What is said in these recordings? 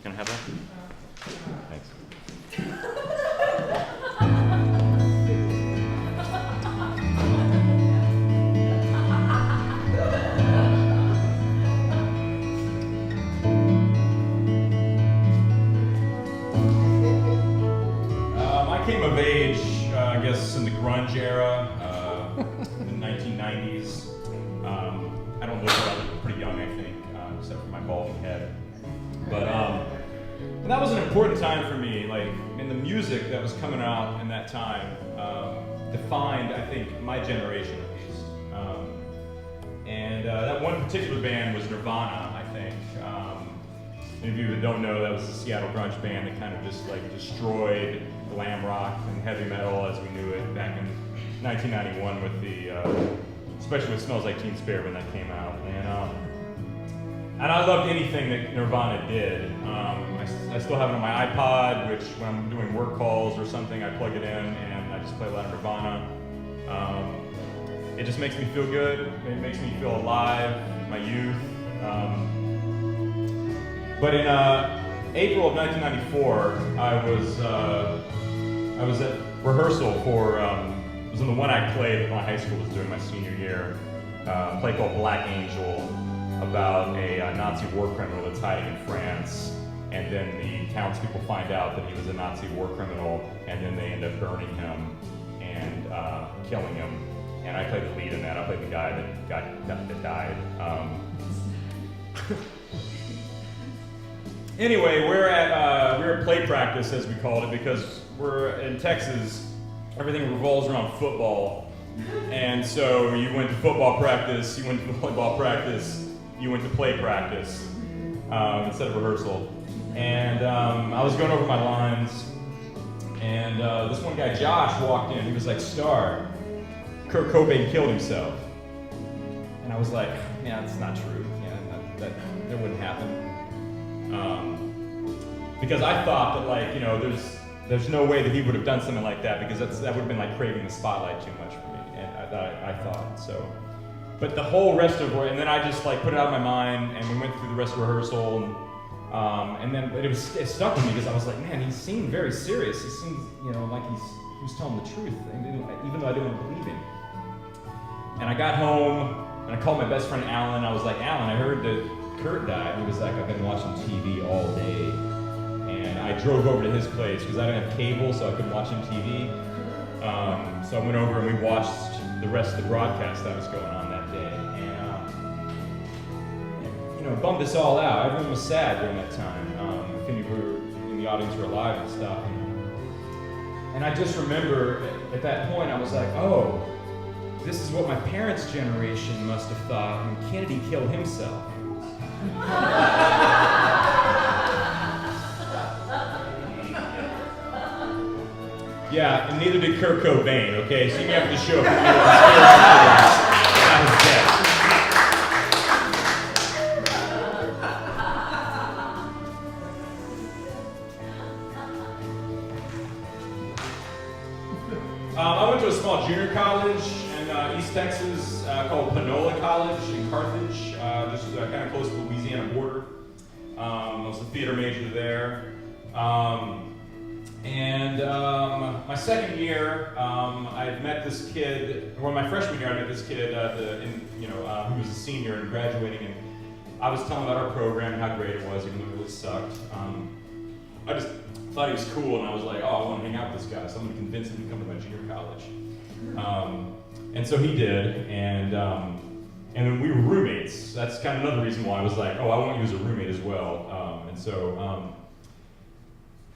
Can I have that? Thanks. I came of age, I guess, in the grunge era, in the 1990s. I don't look like I look pretty young, I think, except for my balding head. But and that was an important time for me. Like, the music that was coming out in that time defined, I think, my generation at least. And that one particular band was Nirvana, I think. Any of you that don't know, that was a Seattle grunge band that kind of just like destroyed glam rock and heavy metal as we knew it back in 1991 with the, especially with Smells Like Teen Spirit when that came out. And I loved anything that Nirvana did. I still have it on my iPod, which when I'm doing work calls or something, I plug it in and I just play a lot of Nirvana. It just makes me feel good. It makes me feel alive, my youth. But in April of 1994, I was at rehearsal for, it was in the one-act play that my high school was doing my senior year, a play called Black Angel, about a Nazi war criminal that's hiding in France, and then the townspeople find out that he was a Nazi war criminal, and then they end up burning him and killing him. And I played the lead in that. I played the guy that died. Anyway, we're at play practice, as we called it, because we're in Texas. Everything revolves around football, and so you went to football practice, you went to volleyball practice, you went to play practice instead of rehearsal. And I was going over my lines, and this one guy, Josh, walked in. He was like, "Starr, Kurt Cobain killed himself." And I was like, "Yeah, that's not true. Yeah, that wouldn't happen." Because I thought that, like, there's no way that he would have done something like that, because that would have been like craving the spotlight too much for me, and I thought so. But the whole rest of it, and then I just like put it out of my mind, and we went through the rest of rehearsal, and then it stuck with me because I was like, man, he seemed very serious. He seemed, like he was telling the truth, even though I didn't believe him. And I got home, and I called my best friend Alan. I was like, Alan, I heard that Kurt died. He was like, I've been watching TV all day. And I drove over to his place because I didn't have cable, so I couldn't watch MTV. So I went over and we watched the rest of the broadcast that was going on that day. And it bummed us all out. Everyone was sad during that time. If any of you in the audience were alive and stuff. And I just remember at that point, I was like, oh, this is what my parents' generation must have thought when Kennedy killed himself. Yeah, and neither did Kurt Cobain, okay? So you have to show up with not his death. I went to a small junior college in East Texas called Panola College in Carthage, just kind of close to the Louisiana border. I was a theater major there. My second year, I had met this kid, or my freshman year, I met this kid who was a senior and graduating, and I was telling him about our program and how great it was, even though it really sucked. I just thought he was cool, and I was like, oh, I want to hang out with this guy, so I'm going to convince him to come to my junior college. And so he did, and then we were roommates. That's kind of another reason why I was like, oh, I want you as a roommate as well.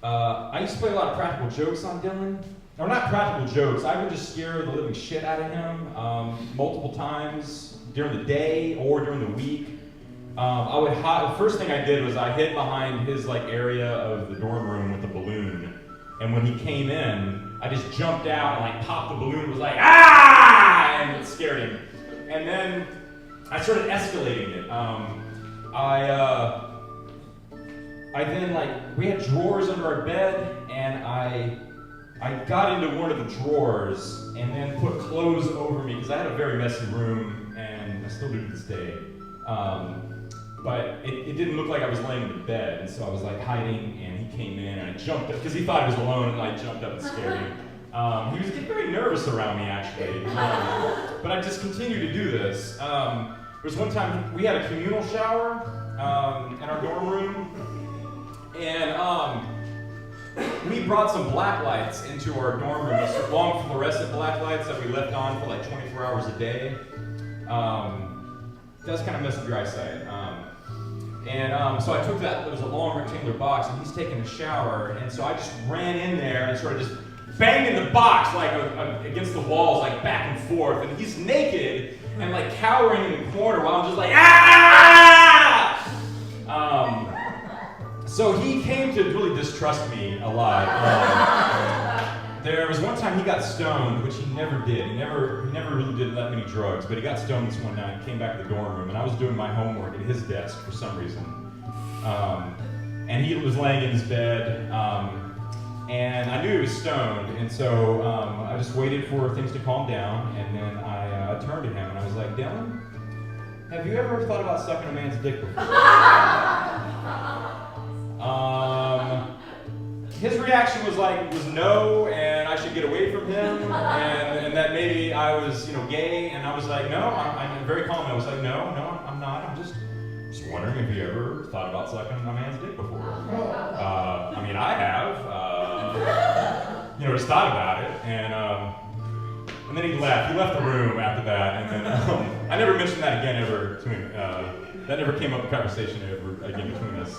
I used to play a lot of practical jokes on Dylan. Or not practical jokes, I would just scare the living shit out of him multiple times during the day or during the week. The first thing I did was I hid behind his area of the dorm room with a balloon. And when he came in, I just jumped out and popped the balloon and was like, ah! And it scared him. And then I started escalating it. We had drawers under our bed, and I got into one of the drawers and then put clothes over me because I had a very messy room, and I still do to this day. but it didn't look like I was laying in the bed, and so I was like hiding, and he came in, and I jumped up, because he thought I was alone, and I jumped up and scared him. He was getting very nervous around me, actually, but I just continued to do this. There was one time, we had a communal shower in our dorm room, and we brought some black lights into our dorm room, these long fluorescent black lights that we left on for like 24 hours a day. Does kind of mess with your eyesight. So I took that, it was a long rectangular box, and he's taking a shower, and so I just ran in there and sort of just banged in the box like against the walls, like back and forth, and he's naked and like cowering in the corner while I'm just like, ah! So he came to really distrust me a lot. There was one time he got stoned, which he never did. He never really did that many drugs, but he got stoned this one night, came back to the dorm room, and I was doing my homework at his desk for some reason. And he was laying in his bed, and I knew he was stoned, and so I just waited for things to calm down, and then I turned to him and I was like, Dylan, have you ever thought about sucking a man's dick before? His reaction was no, and I should get away from him, and that maybe I was, gay, and I was like, no, I'm very calm. I was like, no, I'm not. I'm just wondering if you ever thought about sucking a man's dick before. I mean, I have, just thought about it, and then he left. He left the room after that, and then I never mentioned that again ever to him. That never came up in conversation ever again between us.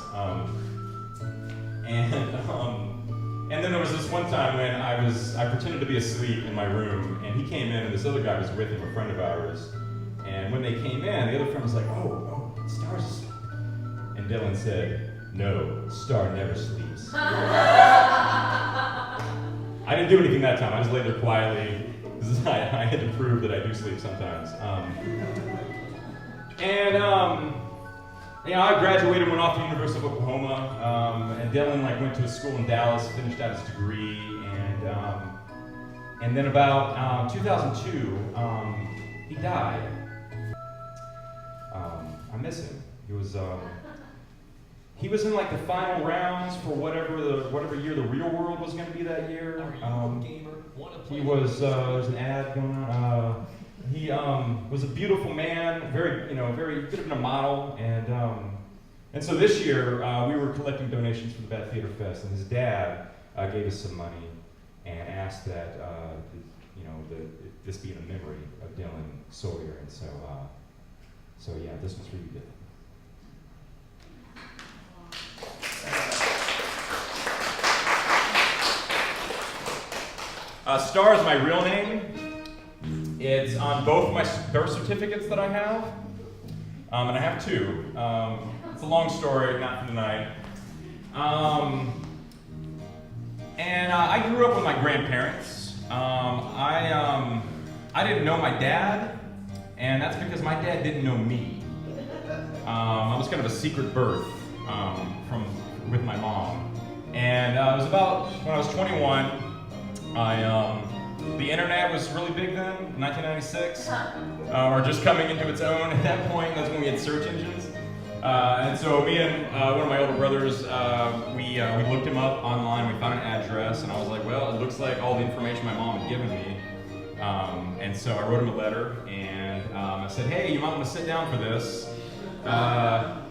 And then there was this one time when I pretended to be asleep in my room, and he came in, and this other guy was with him, a friend of ours. And when they came in, the other friend was like, oh, Starr's asleep. And Dylan said, no, Starr never sleeps. I didn't do anything that time. I just lay there quietly, because I had to prove that I do sleep sometimes. I graduated, went off to the University of Oklahoma, and Dylan went to a school in Dallas, finished out his degree, and then about 2002, he died. I miss him. He was in the final rounds for whatever year the Real World was going to be that year. He was there's an ad going on. He was a beautiful man, very could have been a model, and so this year we were collecting donations for the Bad Theater Fest, and his dad gave us some money and asked that this be in a memory of Dylan Sawyer, and so yeah, this was for you, Dylan. Starr is my real name. It's on both my birth certificates that I have, and I have two. It's a long story, not for tonight. I grew up with my grandparents. I didn't know my dad, and that's because my dad didn't know me. I was kind of a secret birth with my mom, and it was about when I was 21. The internet was really big then, 1996, or just coming into its own at that point. That's when we had search engines. And so me and one of my older brothers, we looked him up online, we found an address, and I was like, well, it looks like all the information my mom had given me. And so I wrote him a letter, and I said, hey, you might want to sit down for this. I'm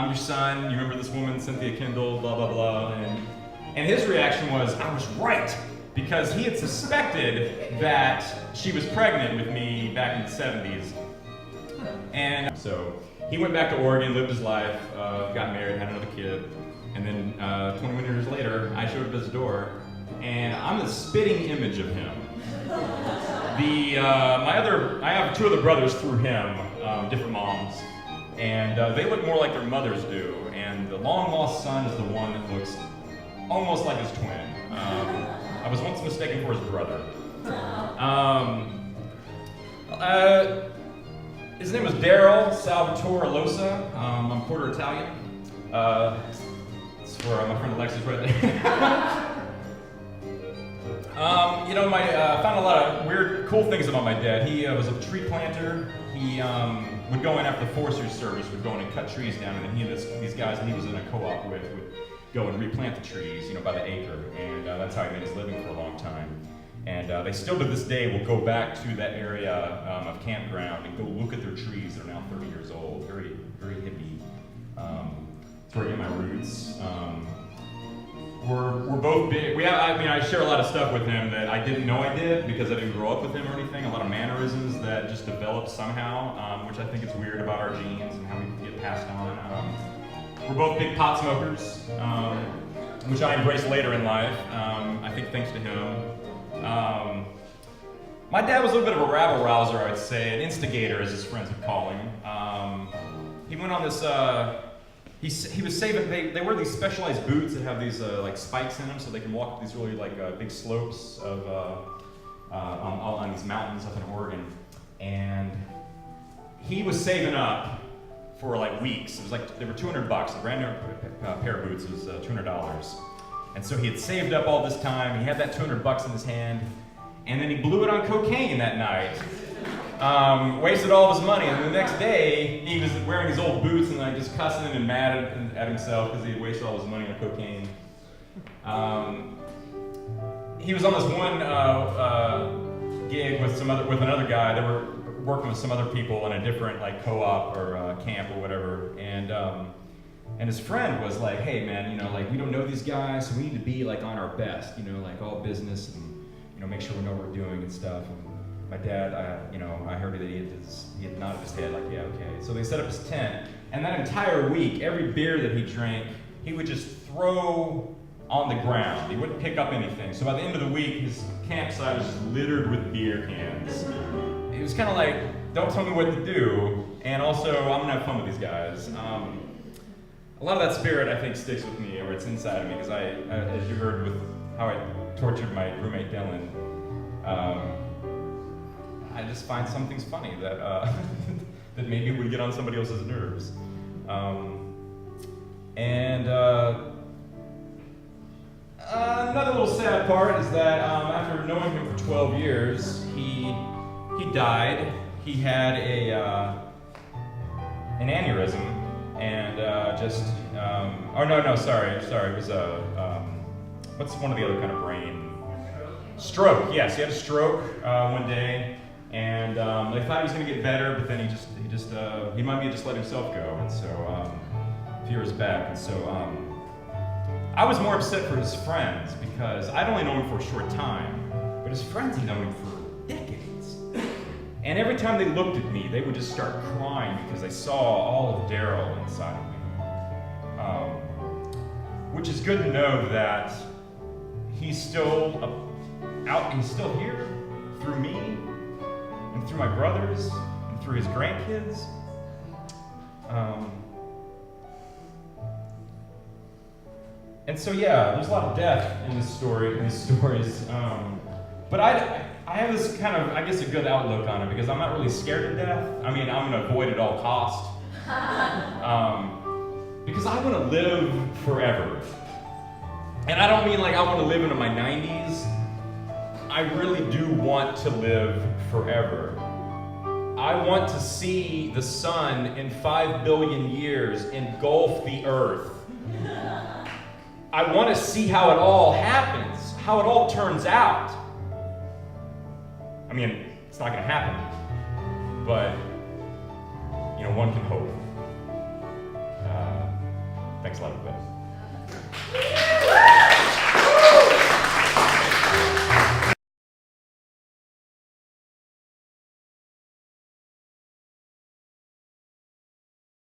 your son, you remember this woman, Cynthia Kendall, blah, blah, blah. And his reaction was, I was right. Because he had suspected that she was pregnant with me back in the 70s. And so he went back to Oregon, lived his life, got married, had another kid, and then 21 years later, I showed up at his door, and I'm the spitting image of him. I have two other brothers through him, different moms, and they look more like their mothers do, and the long lost son is the one that looks almost like his twin. I was once mistaken for his brother. His name was Daryl Salvatore Losa. I'm Puerto Italian. That's where my friend Alexis right there. I found a lot of weird, cool things about my dad. He was a tree planter. He would go in after the Forestry Service, would go in and cut trees down, and then these guys that he was in a co-op with would go and replant the trees, by the acre, and that's how he made his living for a long time. And they still to this day will go back to that area of campground and go look at their trees that are now 30 years old, very, very hippie. That's where I get my roots. We're both big. I share a lot of stuff with him that I didn't know I did because I didn't grow up with him or anything. A lot of mannerisms that just developed somehow, which I think is weird about our genes and how we get passed on. We're both big pot smokers, which I embraced later in life. I think thanks to him. My dad was a little bit of a rabble-rouser, I would say, an instigator, as his friends would call him. He went on this. He was saving. They wear these specialized boots that have these like spikes in them, so they can walk up these really big slopes of on these mountains up in Oregon. And he was saving up for like weeks. It was like they were $200. A brand new pair of boots was $200. And so he had saved up all this time. He had that $200 in his hand, and then he blew it on cocaine that night. Wasted all of his money, and the next day he was wearing his old boots and like just cussing and mad at himself because he had wasted all his money on cocaine. He was on this one gig with another guy. They were working with some other people in a different like co-op or camp or whatever, and his friend was like, "Hey man, like we don't know these guys, so we need to be like on our best, like all business and make sure we know what we're doing and stuff." And my dad, I heard that he had nodded his head like, "Yeah, okay." So they set up his tent, and that entire week, every beer that he drank, he would just throw on the ground. He wouldn't pick up anything. So by the end of the week, his campsite was just littered with beer cans. It was kind of like, don't tell me what to do, and also I'm gonna have fun with these guys. A lot of that spirit, I think, sticks with me, or it's inside of me, because as you heard with how I tortured my roommate Dylan, I just find some things funny that that maybe would get on somebody else's nerves. Another little sad part is that after knowing him for 12 years, he died. He had an aneurysm, and sorry, it was what's one of the other kind of brain? Stroke. Yes, he had a stroke one day, and they thought he was going to get better, but then he might be just let himself go, and so a few years back, and so I was more upset for his friends because I'd only known him for a short time, but his friends had known him for decades. And every time they looked at me, they would just start crying because they saw all of Daryl inside of me. Which is good to know that he's still he's still here through me and through my brothers and through his grandkids. And so there's a lot of death in these stories. But I have this kind of, I guess, a good outlook on it because I'm not really scared of death. I mean, I'm going to avoid it at all costs. Because I want to live forever. And I don't mean like I want to live into my 90s. I really do want to live forever. I want to see the sun in 5 billion years engulf the earth. I want to see how it all happens, how it all turns out. I mean, it's not going to happen, but, one can hope. Thanks a lot, everybody.